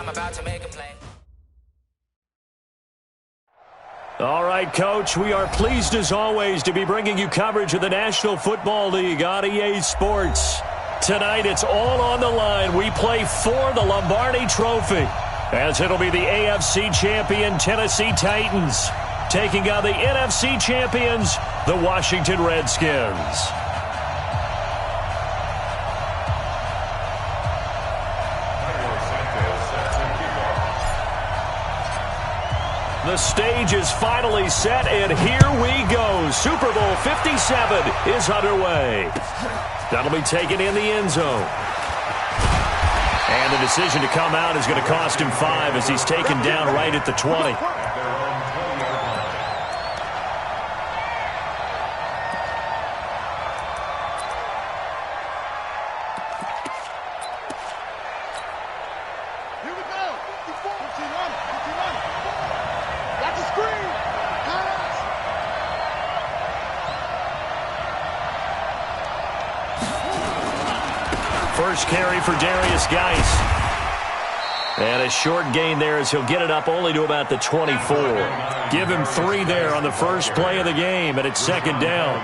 I'm about to make a play. All right, Coach, we are pleased as always to be bringing you coverage of the National Football League on EA Sports. Tonight, it's all on the line. We play for the Lombardi Trophy, as it'll be the AFC champion Tennessee Titans taking on the NFC champions, the Washington Redskins. The stage is finally set, and here we go. Super Bowl 57 is underway. That'll be taken in the end zone. And the decision to come out is going to cost him 5 as he's taken down right at the 20. First carry for Darius Geis. And a short gain there as he'll get it up only to about the 24. Give him 3 there on the first play of the game, and it's second down.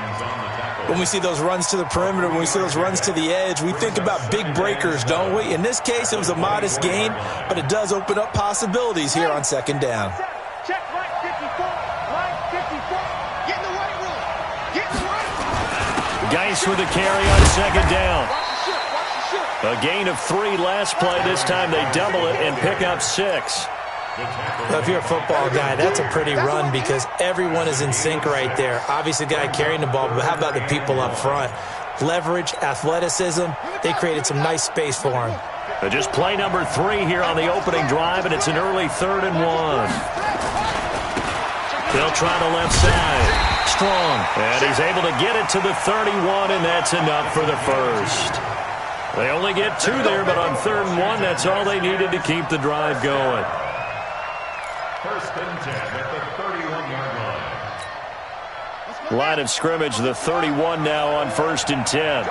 When we see those runs to the perimeter, when we see those runs to the edge, we think about big breakers, don't we? In this case, it was a modest gain, but it does open up possibilities here on second down. Check right 54, right 54. Get in the right room. Get in the right room. Geis with the carry on second down. A gain of 3 last play. This time they double it and pick up 6. Well, if you're a football guy, that's a pretty run because everyone is in sync right there. Obviously, the guy carrying the ball, but how about the people up front? Leverage, athleticism, they created some nice space for him. Just play number 3 here on the opening drive, and it's an early 3rd and 1. They'll try the left side. Strong. And he's able to get it to the 31, and that's enough for the first. They only get 2 there, but on 3rd and 1, that's all they needed to keep the drive going. First and 10 at the 31-yard line. Line of scrimmage, the 31 now on 1st and 10.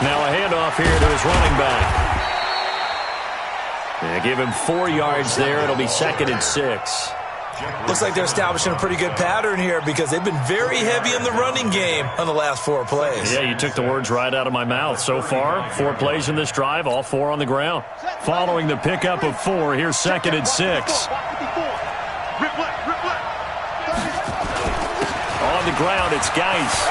Now a handoff here to his running back. They give him 4 yards there. It'll be 2nd and 6. Looks like they're establishing a pretty good pattern here because they've been very heavy in the running game on the last 4 plays. Yeah, you took the words right out of my mouth. So far, 4 plays in this drive, all 4 on the ground. Following the pickup of 4, here's 2nd and 6. On the ground, it's Geis.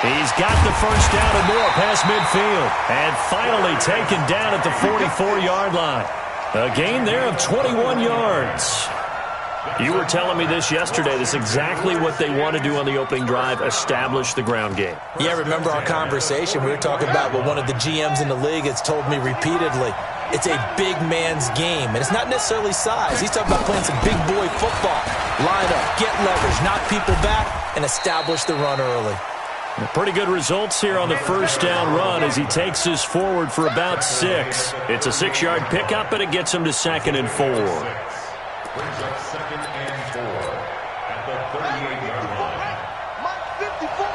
He's got the first down and more past midfield. And finally taken down at the 44-yard line. A gain there of 21 yards. You were telling me this yesterday. This is exactly what they want to do on the opening drive, establish the ground game. Yeah, remember our conversation. We were talking about what one of the GMs in the league has told me repeatedly. It's a big man's game, and it's not necessarily size. He's talking about playing some big boy football. Line up, get leverage, knock people back, and establish the run early. Pretty good results here on the first down run as he takes this forward for about 6. It's a 6-yard pickup, and it gets him to 2nd and 4. Brings up 2nd and 4 at the 38-yard line. Mike 54.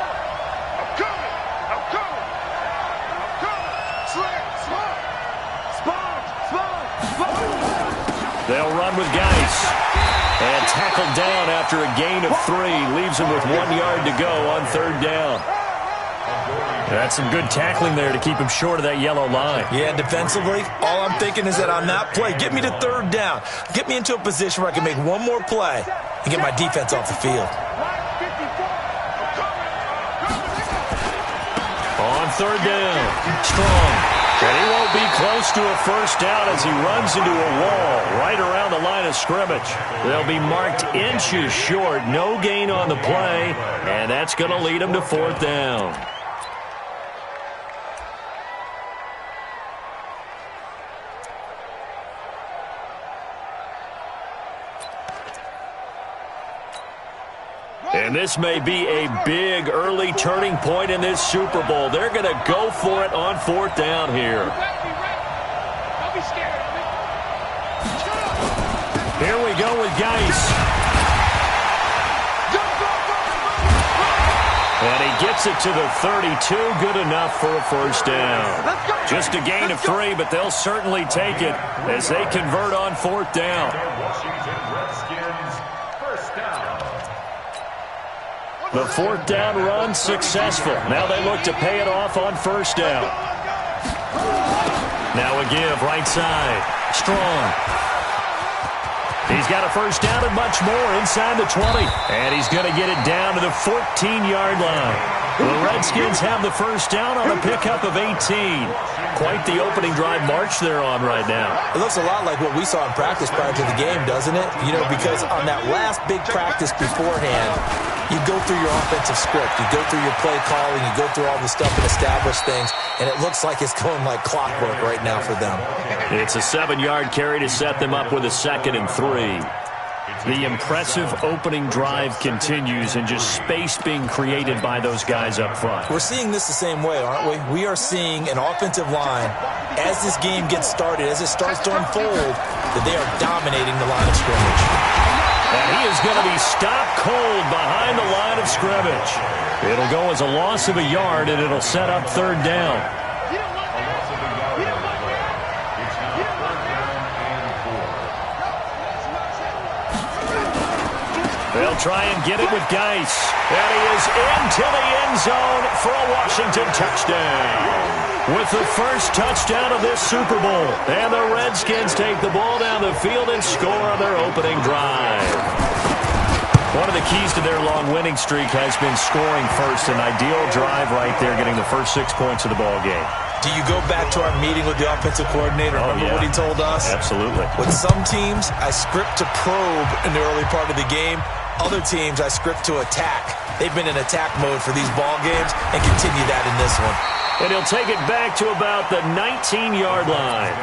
I'm coming. I'm coming. I'm coming. Slam. Spot. They'll run with Geis. And tackled down after a gain of 3. Leaves him with 1 yard to go on 3rd down. That's some good tackling there to keep him short of that yellow line. Yeah, defensively, all I'm thinking is that on that play, get me to 3rd down. Get me into a position where I can make one more play and get my defense off the field. On 3rd down, Strong. And he won't be close to a first down as he runs into a wall right around the line of scrimmage. They'll be marked inches short. No gain on the play, and that's going to lead him to 4th down. And this may be a big early turning point in this Super Bowl. They're going to go for it on 4th down here. Don't be scared of me. Here we go with Geis. And he gets it to the 32. Good enough for a first down. Just a gain of 3, but they'll certainly take it as they convert on fourth down. Washington Redskins, first down. The fourth down run successful. Now they look to pay it off on first down. Now a give right side. Strong. He's got a first down and much more inside the 20. And he's going to get it down to the 14-yard line. The Redskins have the first down on a pickup of 18. Quite the opening drive march they're on right now. It looks a lot like what we saw in practice prior to the game, doesn't it? You know, because on that last big practice beforehand, you go through your offensive script, you go through your play calling, you go through all the stuff and establish things, and it looks like it's going like clockwork right now for them. It's a 7-yard carry to set them up with a 2nd and 3. The impressive opening drive continues and just space being created by those guys up front. We're seeing this the same way, aren't we? We are seeing an offensive line, as this game gets started, as it starts to unfold, that they are dominating the line of scrimmage. And he is going to be stopped cold behind the line of scrimmage. It'll go as a loss of a yard, and it'll set up third down. They'll try and get it with Geis. And he is into the end zone for a Washington touchdown. With the first touchdown of this Super Bowl. And the Redskins take the ball down the field and score on their opening drive. One of the keys to their long winning streak has been scoring first. An ideal drive right there, getting the first 6 points of the ball game. Do you go back to our meeting with the offensive coordinator? Remember what he told us? Absolutely. With some teams, I script to probe in the early part of the game. Other teams, I script to attack. They've been in attack mode for these ball games and continue that in this one. And he'll take it back to about the 19-yard line.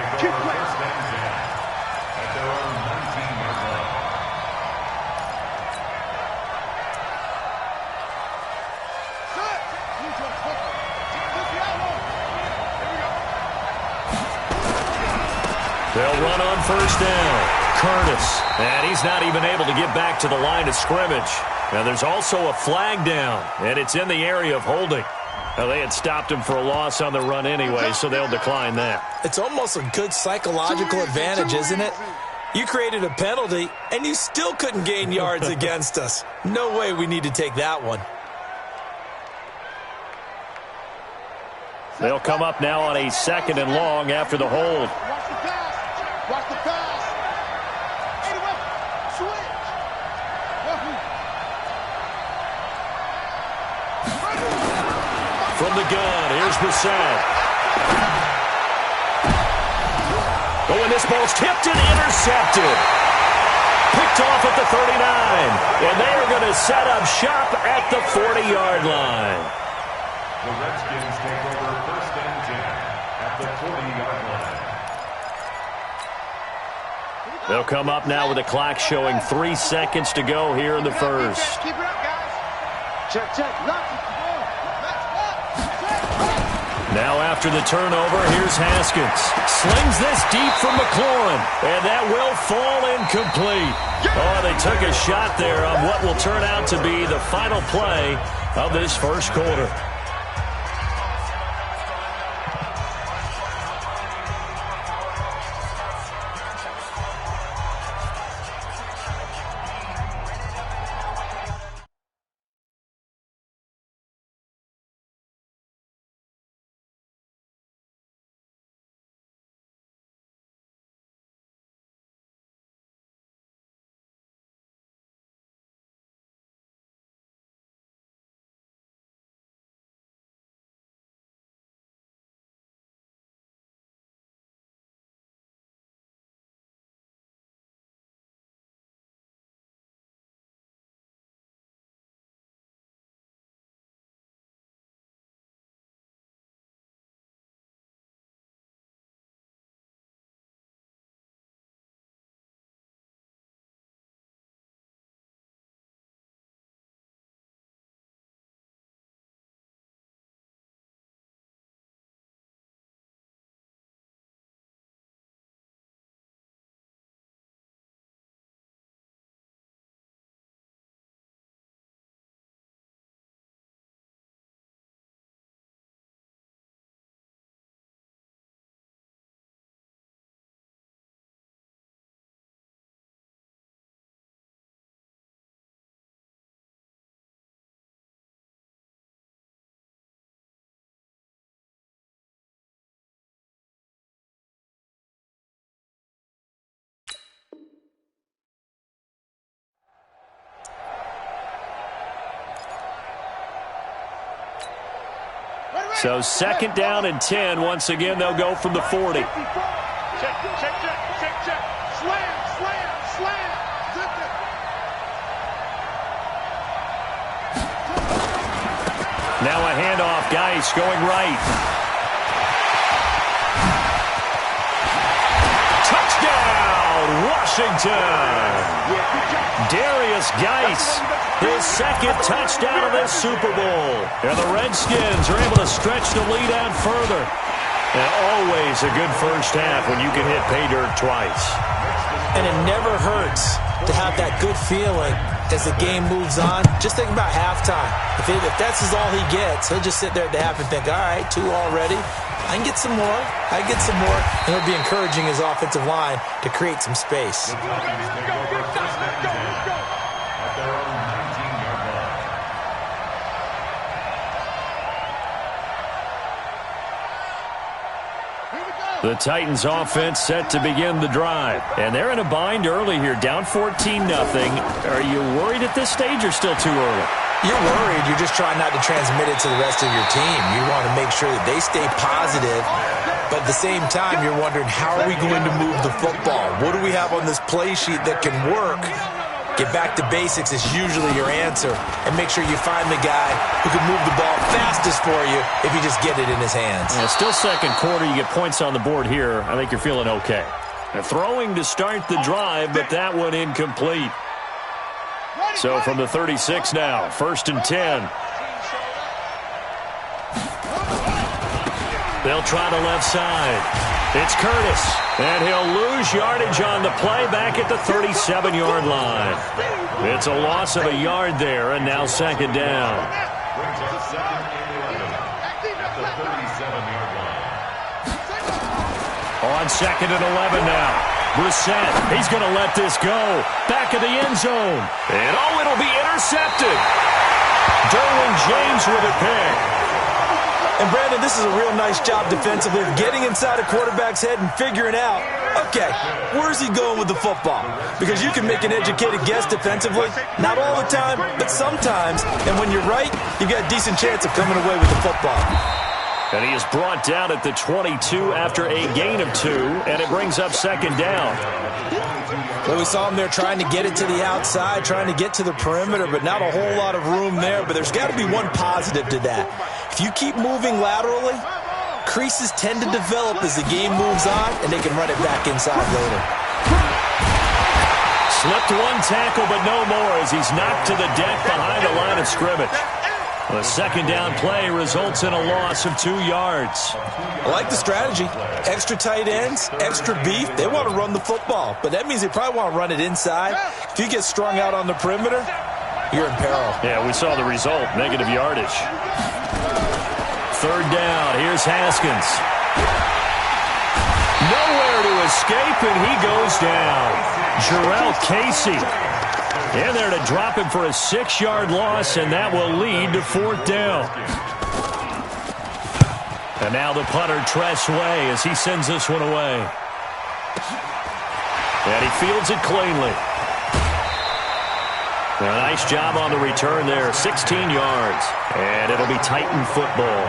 They'll run on first down. Curtis, and he's not even able to get back to the line of scrimmage. Now there's also a flag down, and it's in the area of holding. Now, they had stopped him for a loss on the run anyway, so they'll decline that. It's almost a good psychological advantage, isn't it? You created a penalty, and you still couldn't gain yards against us. No way we need to take that one. They'll come up now on a 2nd and long after the hold. Watch the pass. Watch the pass. Anyway, switch. From the gun, here's Brissett. Oh, and this ball's tipped and intercepted. Picked off at the 39. And they are going to set up shop at the 40-yard line. The Redskins take over first and 10 at the 40-yard line. They'll come up now with a clock showing 3 seconds to go here in the first. Keep it up, guys. Check, check. Now after the turnover, here's Haskins. Slings this deep from McLaurin, and that will fall incomplete. Oh, they took a shot there on what will turn out to be the final play of this first quarter. So 2nd down and 10. Once again, they'll go from the 40. Check, check, check, check, check. Slam, slam, slam. Zip it. Now a handoff. Geis going right. Touchdown, Washington. Darius Geis, his 2nd touchdown of this Super Bowl. And the Redskins are able to stretch the lead out further. And always a good first half when you can hit pay dirt twice. And it never hurts to have that good feeling as the game moves on. Just think about halftime. If that's all he gets, he'll just sit there at the half and think, all right, 2 already. I can get some more. I can get some more. And he'll be encouraging his offensive line to create some space. The Titans offense set to begin the drive. And they're in a bind early here, down 14-0. Are you worried at this stage or still too early? You're worried. You're just trying not to transmit it to the rest of your team. You want to make sure that they stay positive. But at the same time, you're wondering, how are we going to move the football? What do we have on this play sheet that can work? Get back to basics is usually your answer. And make sure you find the guy who can move the ball fastest for you if you just get it in his hands. Yeah, still 2nd quarter. You get points on the board here. I think you're feeling okay. Throwing to start the drive, but that one incomplete. So from the 36 now, 1st and 10. They'll try the left side. It's Curtis, and he'll lose yardage on the play back at the 37-yard line. It's a loss of a yard there, and now 2nd down. Brings up 2nd and 11 at the 37-yard line. On 2nd and 11 now. Brissett, he's going to let this go. Back of the end zone. And, it'll be intercepted. Derwin James with a pick. And, Brandon, this is a real nice job defensively of getting inside a quarterback's head and figuring out, okay, where's he going with the football? Because you can make an educated guess defensively. Not all the time, but sometimes. And when you're right, you've got a decent chance of coming away with the football. And he is brought down at the 22 after a gain of 2, and it brings up 2nd down. Well, we saw him there trying to get it to the outside, trying to get to the perimeter, but not a whole lot of room there. But there's got to be one positive to that. If you keep moving laterally, creases tend to develop as the game moves on, and they can run it back inside later. Slipped one tackle, but no more as he's knocked to the deck behind the line of scrimmage. The 2nd down play results in a loss of 2 yards. I like the strategy. Extra tight ends, extra beef. They want to run the football, but that means they probably want to run it inside. If you get strung out on the perimeter, you're in peril. Yeah, we saw the result, negative yardage. 3rd down, here's Haskins. Nowhere to escape, and he goes down. Jarrell Casey in there to drop him for a 6-yard loss, and that will lead to 4th down. And now the punter, Tress Way, as he sends this one away. And he fields it cleanly. A nice job on the return there, 16 yards. And it'll be Titan football.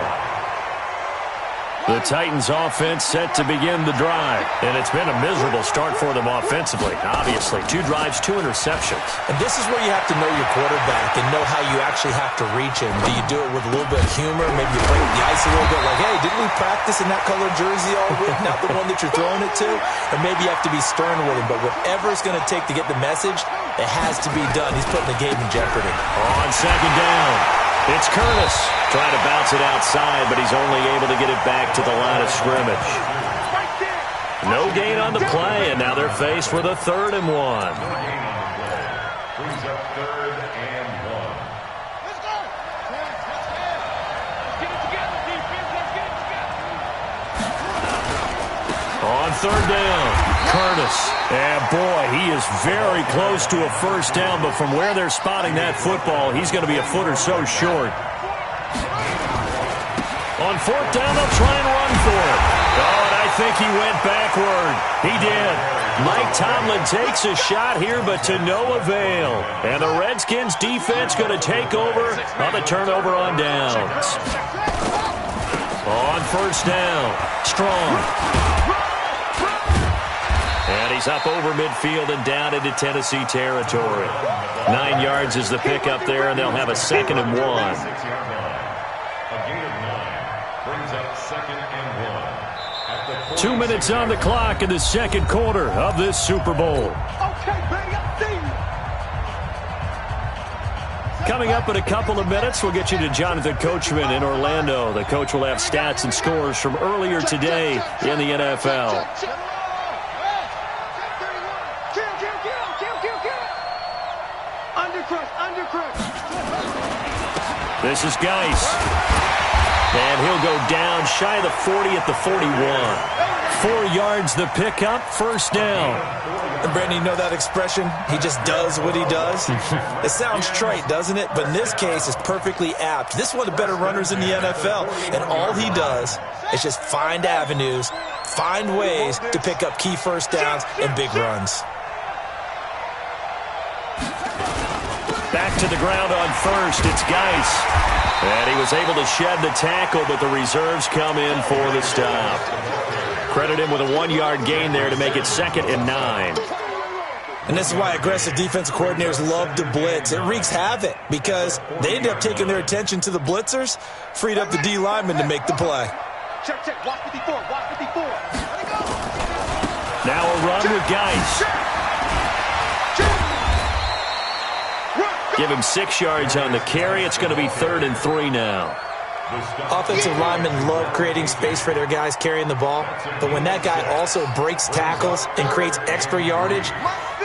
The Titans offense set to begin the drive. And it's been a miserable start for them offensively, obviously. 2 drives, 2 interceptions. And this is where you have to know your quarterback and know how you actually have to reach him. Do you do it with a little bit of humor? Maybe you break the ice a little bit like, hey, didn't we practice in that colored jersey all week? Not the one that you're throwing it to? Or maybe you have to be stern with him. But whatever it's going to take to get the message, it has to be done. He's putting the game in jeopardy. On 2nd down. It's Curtis trying to bounce it outside, but he's only able to get it back to the line of scrimmage. No gain on the play, and now they're faced with a 3rd and 1. Brings up 3rd and 1. Let's go. Let's get it together, defense. Let's get it together. On 3rd down, Curtis. And boy, he is very close to a 1st down, but from where they're spotting that football, he's going to be a foot or so short. On 4th down, they'll try and run for it. Oh, and I think he went backward. He did. Mike Tomlin takes a shot here, but to no avail. And the Redskins defense going to take over on the turnover on downs. On first down, Strong. And he's up over midfield and down into Tennessee territory. 9 yards is the pickup there, and they'll have a 2nd and 1. A gain of 9 brings up 2nd and 1. At the 2 minutes on the clock in the second quarter of this Super Bowl. Okay, baby, I see you. Coming up in a couple of minutes, we'll get you to Jonathan Coachman in Orlando. The coach will have stats and scores from earlier today in the NFL. This is Geis. And he'll go down shy of the 40 at the 41. 4 yards the pickup, first down. And Brandon, you know that expression? He just does what he does? It sounds trite, doesn't it? But in this case, it's perfectly apt. This is one of the better runners in the NFL. And all he does is just find avenues, find ways to pick up key first downs and big runs. Back to the ground on first, it's Geis. And he was able to shed the tackle, but the reserves come in for the stop. Credit him with a 1-yard gain there to make it 2nd and 9. And this is why aggressive defensive coordinators love to blitz. It wreaks havoc because they end up taking their attention to the blitzers, freed up the D lineman to make the play. Check, check. Watch 54. Watch 54. Now a run with Geis. Give him 6 yards on the carry. It's going to be 3rd and 3 now. Offensive linemen love creating space for their guys carrying the ball, but when that guy also breaks tackles and creates extra yardage,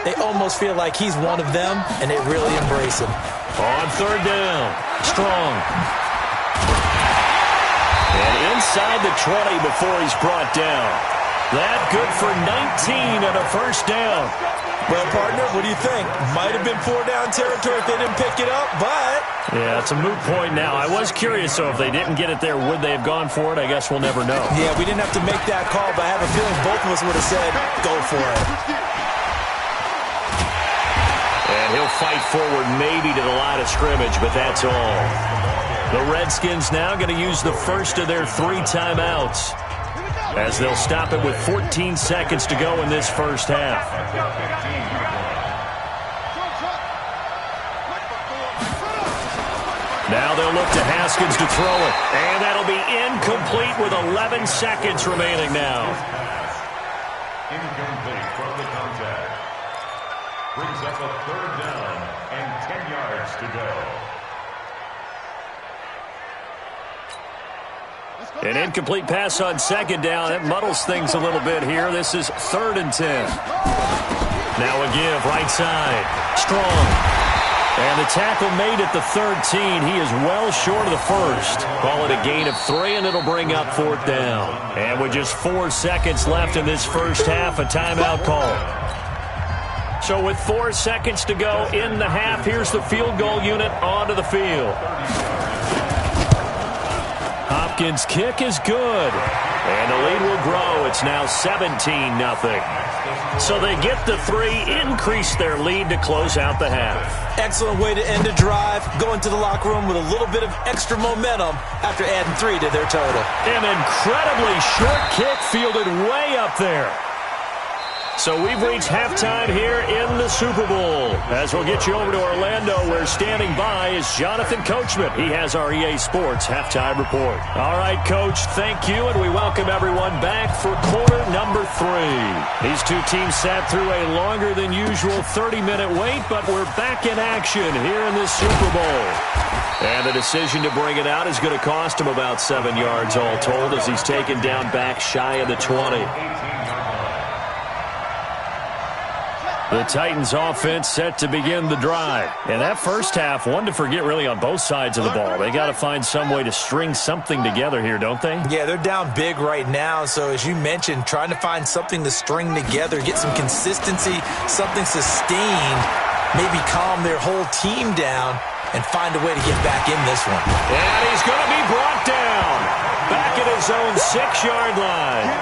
they almost feel like he's one of them, and they really embrace him. On 3rd down, Strong. And inside the 20 before he's brought down. That good for 19 and a first down. Well, partner, what do you think? Might have been 4-down territory if they didn't pick it up, but... Yeah, it's a moot point now. I was curious, so if they didn't get it there, would they have gone for it? I guess we'll never know. Yeah, we didn't have to make that call, but I have a feeling both of us would have said, go for it. And he'll fight forward maybe to the line of scrimmage, but that's all. The Redskins now going to use the first of their 3 timeouts, as they'll stop it with 14 seconds to go in this first half. Now they'll look to Haskins to throw it. And that'll be incomplete with 11 seconds remaining now. Incomplete from the contact. Brings up a 3rd down and 10 yards to go. An incomplete pass on 2nd down. It muddles things a little bit here. This is 3rd and 10. Now a give, right side. Strong. And the tackle made at the 13. He is well short of the first. Call it a gain of 3, and it'll bring up 4th down. And with just 4 seconds left in this first half, a timeout call. So with 4 seconds to go in the half, here's the field goal unit onto the field. Hopkins' kick is good. And the lead will grow. It's now 17-0. So they get the 3, increase their lead to close out the half. Excellent way to end a drive. Go into the locker room with a little bit of extra momentum after adding 3 to their total. An incredibly short kick fielded way up there. So we've reached halftime here in the Super Bowl. As we'll get you over to Orlando, where standing by is Jonathan Coachman. He has our EA Sports halftime report. All right, Coach, thank you, and we welcome everyone back for quarter number 3. These two teams sat through a longer than usual 30-minute wait, but we're back in action here in this Super Bowl. And the decision to bring it out is going to cost him about 7 yards all told, as he's taken down back shy of the 20. The Titans offense set to begin the drive. And that first half, one to forget really on both sides of the ball. They got to find some way to string something together here, don't they? Yeah, they're down big right now. So as you mentioned, trying to find something to string together, get some consistency, something sustained, maybe calm their whole team down and find a way to get back in this one. And he's going to be brought down back at his own 6-yard line.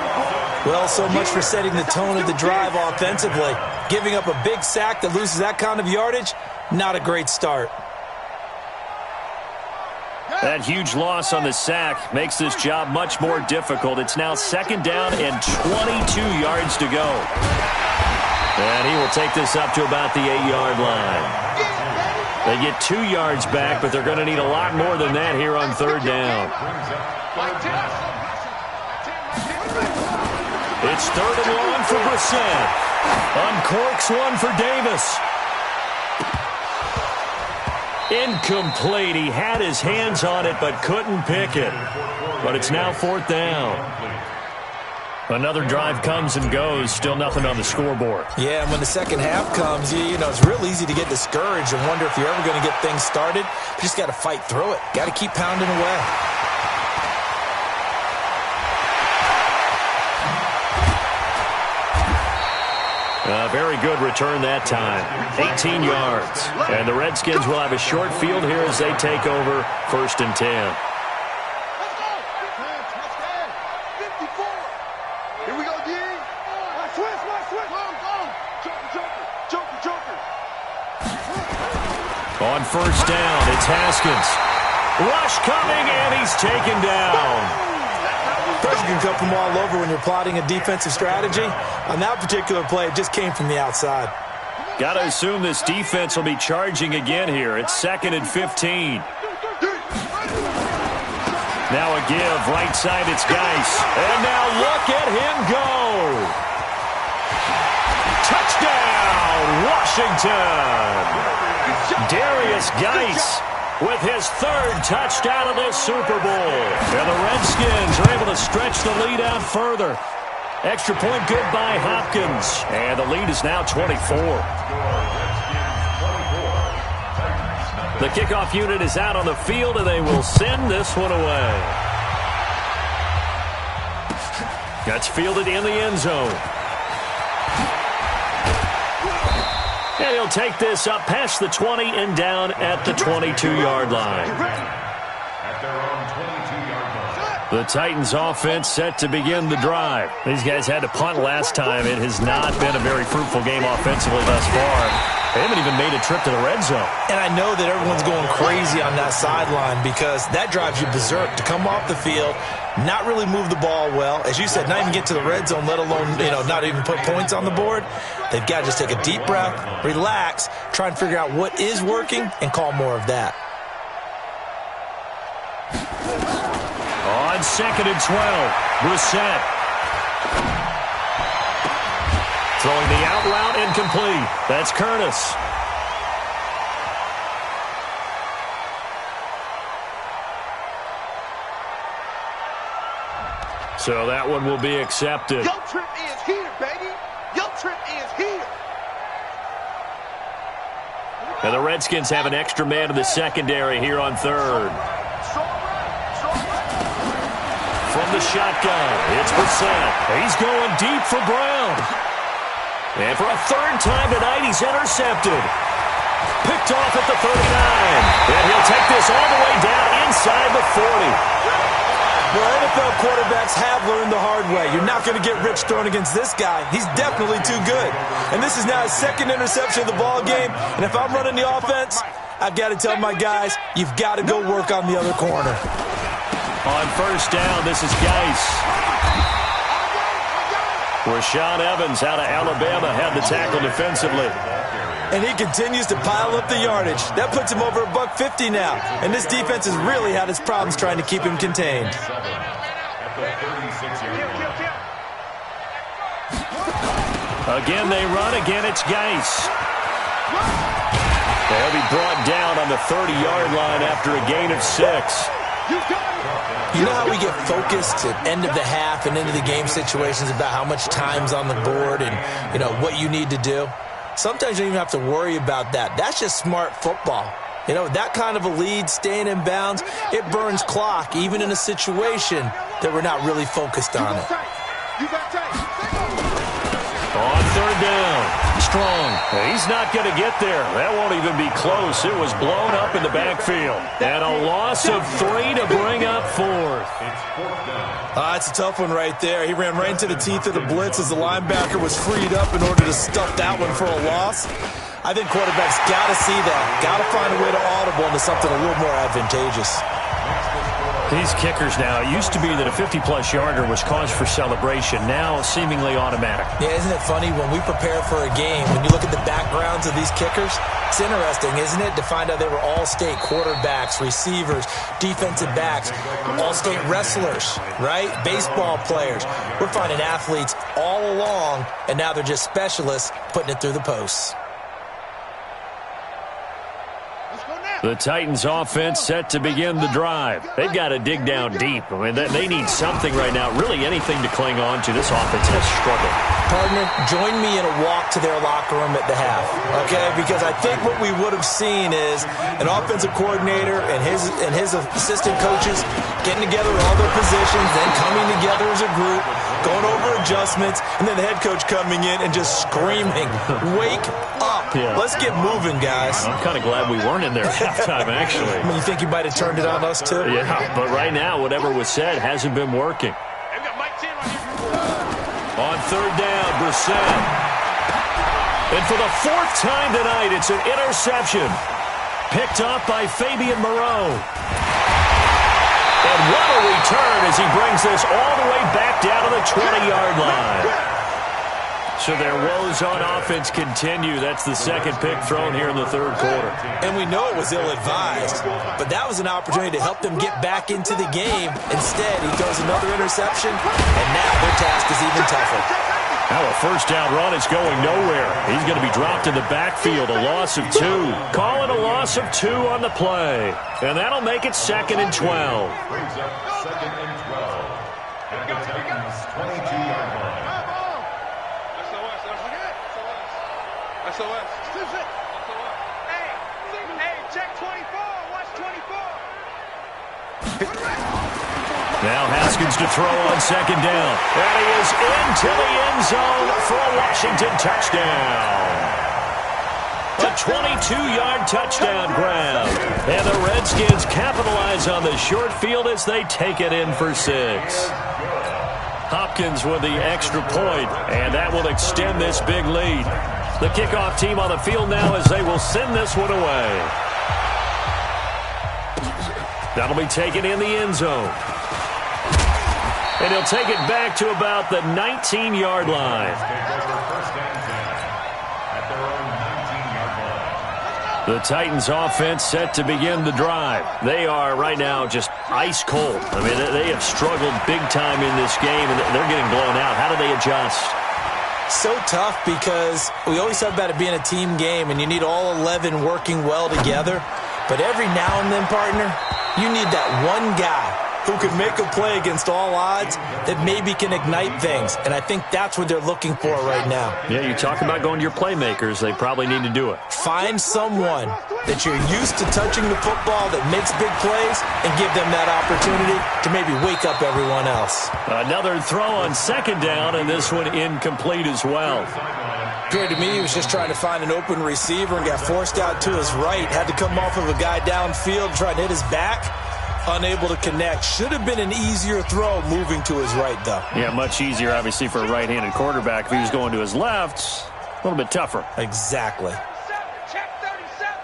Well, so much for setting the tone of the drive offensively. Giving up a big sack that loses that kind of yardage, not a great start. That huge loss on the sack makes this job much more difficult. It's now 2nd down and 22 yards to go. And he will take this up to about the 8-yard line. They get 2 yards back, but they're going to need a lot more than that here on 3rd down. It's 3rd and long for Brissett. Uncorks one for Davis. Incomplete. He had his hands on it but couldn't pick it. But it's now 4th down. Another drive comes and goes. Still nothing on the scoreboard. Yeah, and when the second half comes, you know, it's real easy to get discouraged and wonder if you're ever going to get things started. You just got to fight through it. Got to keep pounding away. A very good return that time. 18 yards. And the Redskins will have a short field here as they take over 1st and 10. Here we go, D. Switch. Joker. On 1st down, it's Haskins. Rush coming, and he's taken down. Pressure can come from all over when you're plotting a defensive strategy. On that particular play, it just came from the outside. Got to assume this defense will be charging again here. It's 2nd and 15. Now a give. Right side, it's Geis. And now look at him go. Touchdown, Washington. Darius Geis with his 3rd touchdown of this Super Bowl. And the Redskins are able to stretch the lead out further. Extra point good by Hopkins. And the lead is now 24. The kickoff unit is out on the field, and they will send this one away. That's fielded in the end zone. And he'll take this up past the 20 and down at the 22-yard line. The Titans offense set to begin the drive. These guys had to punt last time. It has not been a very fruitful game offensively thus far. They haven't even made a trip to the red zone. And I know that everyone's going crazy on that sideline because that drives you berserk to come off the field, not really move the ball well. As you said, not even get to the red zone, let alone, not even put points on the board. They've got to just take a deep breath, relax, try and figure out what is working, and call more of that. On 2nd and 12, Brissett. Throwing the out route incomplete. That's Curtis. So that one will be accepted. Your trip is here, baby. Your trip is here. And the Redskins have an extra man in the secondary here on 3rd. From the shotgun, it's Brissett. He's going deep for Brown. And for a 3rd time tonight, he's intercepted. Picked off at the 39. And he'll take this all the way down inside the 40. Well, NFL quarterbacks have learned the hard way. You're not going to get rich throwing against this guy. He's definitely too good. And this is now his 2nd interception of the ball game. And if I'm running the offense, I've got to tell my guys, you've got to go work on the other corner. On 1st down, this is Geis. Rashaan Evans out of Alabama had the tackle defensively. And he continues to pile up the yardage. That puts him over $150 now. And this defense has really had its problems trying to keep him contained. Again, they run. Again, it's Geis. They'll be brought down on the 30-yard line after a gain of 6. You know how we get focused at end of the half and into the game situations about how much time's on the board and, what you need to do? Sometimes you don't even have to worry about that. That's just smart football. That kind of a lead, staying in bounds, it burns clock, even in a situation that we're not really focused on it. On 3rd down, Strong. He's not going to get there. That won't even be close. It was blown up in the backfield. And a loss of 3 to bring up 4th. It's a tough one right there. He ran right into the teeth of the blitz as the linebacker was freed up in order to stuff that one for a loss. I think quarterbacks got to see that. Got to find a way to audible into something a little more advantageous. These kickers now, it used to be that a 50-plus yarder was cause for celebration. Now, seemingly automatic. Yeah, isn't it funny when we prepare for a game, when you look at the backgrounds of these kickers, it's interesting, isn't it, to find out they were all-state quarterbacks, receivers, defensive backs, all-state wrestlers, right? Baseball players. We're finding athletes all along, and now they're just specialists putting it through the posts. The Titans offense set to begin the drive. They've got to dig down deep. I mean, they need something right now, really anything to cling on to. This offense has struggled. Partner, join me in a walk to their locker room at the half, okay? Because I think what we would have seen is an offensive coordinator and his assistant coaches getting together all their positions, then coming together as a group, going over adjustments, and then the head coach coming in and just screaming, "Wake up. Yeah. Let's get moving, guys." I'm kind of glad we weren't in there at halftime, actually. I mean, you think you might have turned it on us, too? Yeah, but right now, whatever was said hasn't been working. On third down, Brissett. And for the fourth time tonight, it's an interception. Picked up by Fabian Moreau. And what a return as he brings this all the way back down to the 20-yard line. So their woes on offense continue. That's the second pick thrown here in the third quarter. And we know it was ill-advised, but that was an opportunity to help them get back into the game. Instead, he throws another interception, and now their task is even tougher. Now a first down run is going nowhere. He's going to be dropped in the backfield, a loss of 2. Call it a loss of 2 on the play. And that'll make it 2nd and 12. Brings up 2nd and 12 at the Titans' 22-yard line. Hey, check 24. Watch 24. Now Haskins to throw on second down. And he is into the end zone for a Washington touchdown. A 22-yard touchdown grab. And the Redskins capitalize on the short field as they take it in for 6. Hopkins with the extra point, and that will extend this big lead. The kickoff team on the field now as they will send this one away. That'll be taken in the end zone. And he'll take it back to about the 19-yard line. The Titans offense set to begin the drive. They are right now just ice cold. I mean, they have struggled big time in this game, and they're getting blown out. How do they adjust? So tough because we always talk about it being a team game, and you need all 11 working well together. But every now and then, partner, you need that one guy who can make a play against all odds that maybe can ignite things. And I think that's what they're looking for right now. Yeah, you talk about going to your playmakers. They probably need to do it. Find someone that you're used to touching the football that makes big plays and give them that opportunity to maybe wake up everyone else. Another throw on second down, and this one incomplete as well. Appeared to me he was just trying to find an open receiver and got forced out to his right. Had to come off of a guy downfield, trying to hit his back. Unable to connect. Should have been an easier throw moving to his right, though. Yeah, much easier, obviously, for a right-handed quarterback. If he was going to his left, a little bit tougher. Exactly. Check 37.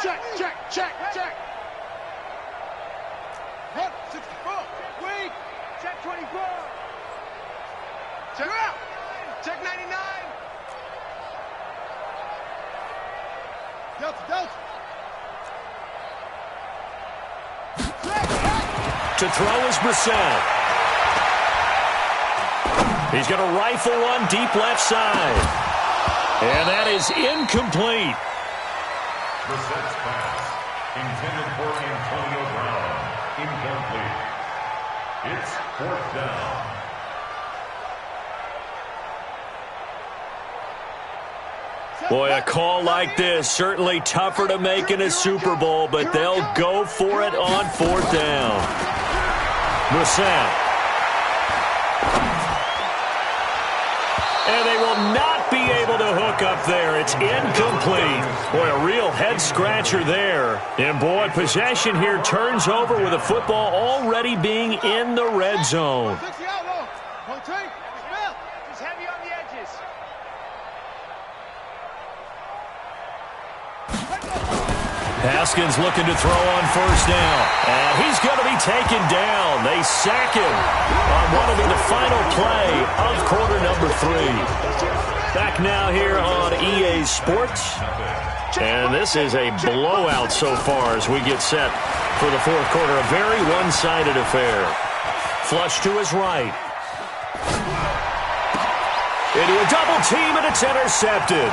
Check. Run, 64. Wait. Check 24. Check out. Check 99. Delta. To throw is Brissett. He's going to rifle one deep left side. And that is incomplete. Brissett's pass, intended for Antonio Brown, incomplete. It's 4th down. Boy, a call like this, certainly tougher to make in a Super Bowl, but they'll go for it on 4th down. Brissett. And they will not be able to hook up there. It's incomplete. Boy, a real head-scratcher there. And, boy, possession here turns over with the football already being in the red zone. Just heavy on the edges. Haskins looking to throw on first down. And he's going to be taken down. They sack him on what will be the final play of quarter number 3. Back now here on EA Sports. And this is a blowout so far as we get set for the fourth quarter. A very one-sided affair. Flush to his right. Into a double team, and it's intercepted.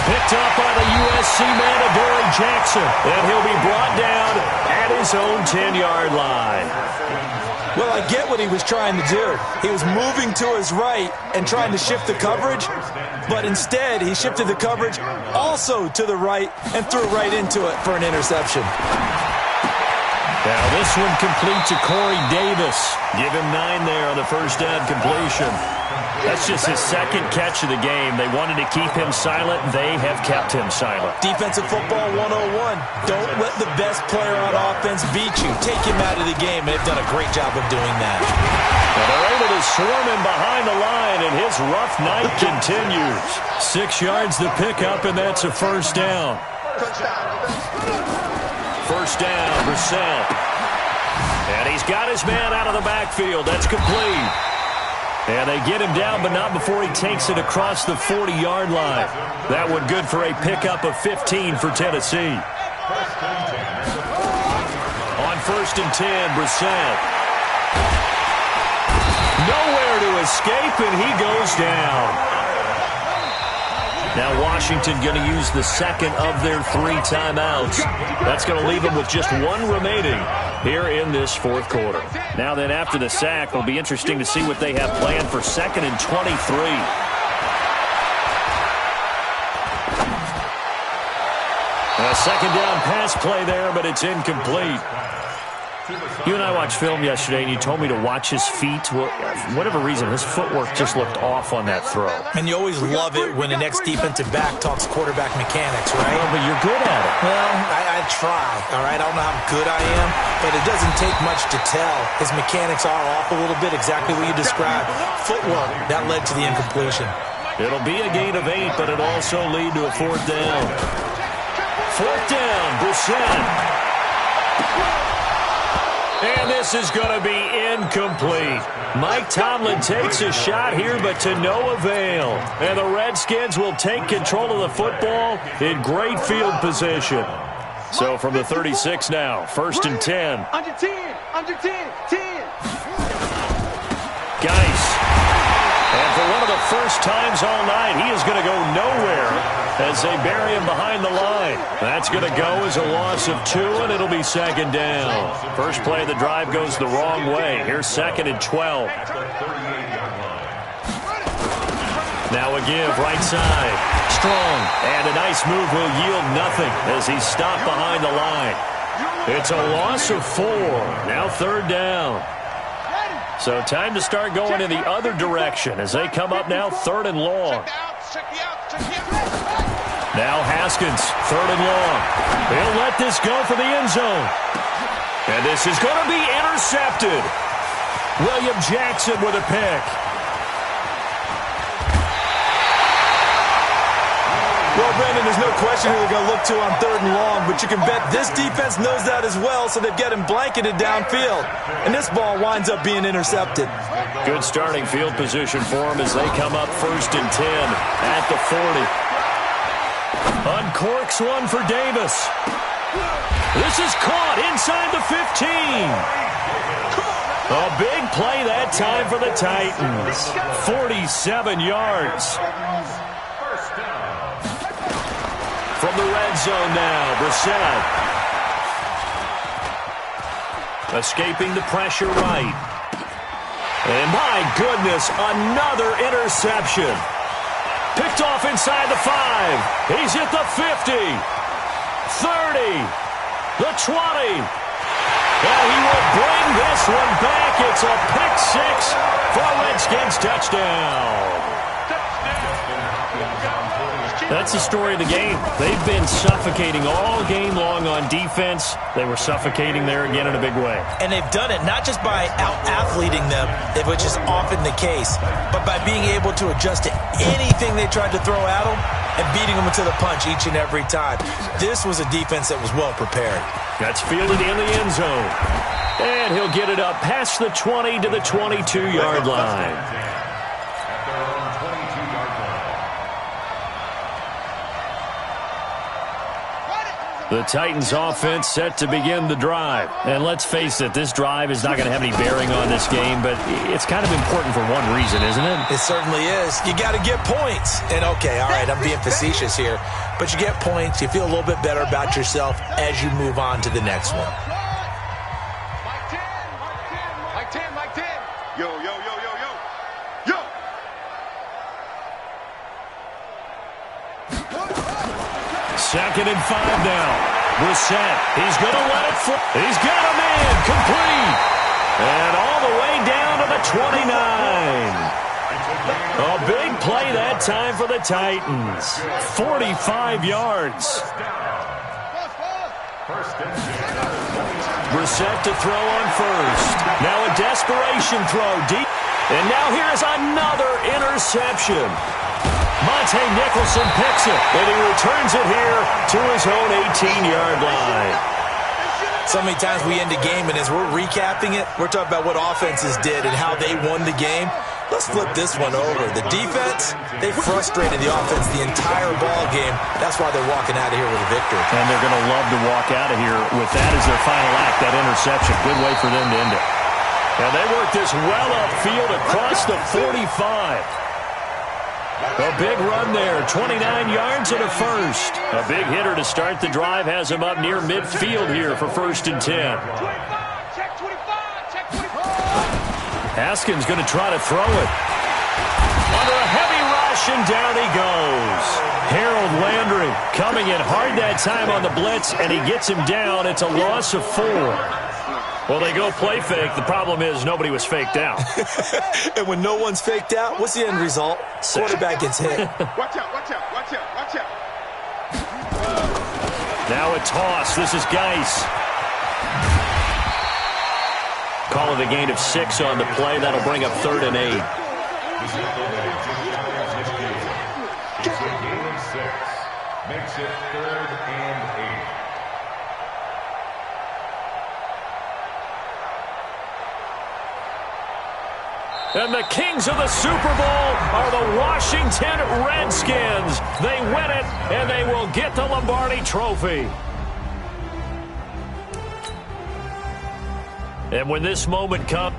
Picked up by the USC man, Adoree Jackson. And he'll be brought down at his own 10-yard line. Well, I get what he was trying to do. He was moving to his right and trying to shift the coverage, but instead he shifted the coverage also to the right and threw right into it for an interception. Now this one complete to Corey Davis. Give him 9 there on the first down completion. That's just his second catch of the game. They wanted to keep him silent. They have kept him silent. Defensive football 101. Don't let the best player on offense beat you. Take him out of the game, and they've done a great job of doing that. And they're able to swarm him behind the line, and his rough night continues. 6 yards the pickup, and that's a first down. First down, Brissett. And he's got his man out of the backfield. That's complete. And they get him down, but not before he takes it across the 40-yard line. That one good for a pickup of 15 for Tennessee. On first and 10, Brissett. Nowhere to escape, and he goes down. Now Washington going to use the second of their 3 timeouts. That's going to leave them with just 1 remaining here in this fourth quarter. Now then, after the sack, it'll be interesting to see what they have planned for second and 23. A second down pass play there, but it's incomplete. You and I watched film yesterday, and you told me to watch his feet. Well, for whatever reason, his footwork just looked off on that throw. And you always love it when the next defensive back talks quarterback mechanics, right? Well, but you're good at it. Well, I try, all right? I don't know how good I am, but it doesn't take much to tell. His mechanics are off a little bit, exactly what you described. Footwork, that led to the incompletion. It'll be a gain of 8, but it'll also lead to a fourth down. Fourth down, Brissett. And this is going to be incomplete. Mike Tomlin takes a shot here, but to no avail. And the Redskins will take control of the football in great field position. So from the 36 now, first and 10. Under 10, under 10, 10. Geis. And for one of the first times all night, he is going to go nowhere as they bury him behind the line. That's going to go as a loss of 2, and it'll be second down. First play of the drive goes the wrong way. Here's second and 12. Now a give, right side. Strong, and a nice move will yield nothing as he's stopped behind the line. It's a loss of 4. Now third down. So time to start going in the other direction as they come up now third and long. Now Haskins, third and long. They'll let this go for the end zone. And this is going to be intercepted. William Jackson with a pick. Well, Brandon, there's no question who they're going to look to on third and long, but you can bet this defense knows that as well, so they've got him blanketed downfield. And this ball winds up being intercepted. Good starting field position for him as they come up first and 10 at the 40. Uncorks one for Davis. This is caught inside the 15. A big play that time for the Titans. 47 yards. From the red zone now, Brissett. Escaping the pressure right. And my goodness, another interception. Picked off inside the 5. He's hit the 50. 30. The 20. And he will bring this one back. It's a pick 6 for a Redskins touchdown. That's the story of the game. They've been suffocating all game long on defense. They were suffocating there again in a big way. And they've done it not just by out-athleting them, which is often the case, but by being able to adjust to anything they tried to throw at them and beating them to the punch each and every time. This was a defense that was well prepared. That's fielded in the end zone. And he'll get it up past the 20 to the 22-yard line. The Titans offense set to begin the drive. And let's face it, this drive is not going to have any bearing on this game, but it's kind of important for one reason, isn't it? It certainly is. You got to get points. And okay, all right, I'm being facetious here, but you get points, you feel a little bit better about yourself as you move on to the next one. Mike 10. Yo. Second and 5 now. Brissett, he's going to let it fly. He's got him in, complete. And all the way down to the 29. A big play that time for the Titans. 45 yards. Brissett to throw on first. Now a desperation throw deep. And now here's another interception. Monte Nicholson picks it, and he returns it here to his own 18-yard line. So many times we end a game, and as we're recapping it, we're talking about what offenses did and how they won the game. Let's flip this one over. The defense, they frustrated the offense the entire ball game. That's why they're walking out of here with a victory. And they're going to love to walk out of here with that as their final act, that interception. Good way for them to end it. And they work this well upfield across the 45. A big run there, 29 yards and a first. A big hitter to start the drive has him up near midfield here for 1st and 10. Check 25. Haskins going to try to throw it. Under a heavy rush, and down he goes. Harold Landry coming in hard that time on the blitz, and he gets him down. It's a loss of 4. Well, they go play fake. The problem is nobody was faked out. And when no one's faked out, what's the end result? Quarterback gets hit. Watch out. Now a toss. This is Geis. Call it a gain of 6 on the play. That'll bring up 3rd and 8. It's a gain of 6. Makes it 3rd and 8. And the kings of the Super Bowl are the Washington Redskins. They win it, and they will get the Lombardi Trophy. And when this moment comes...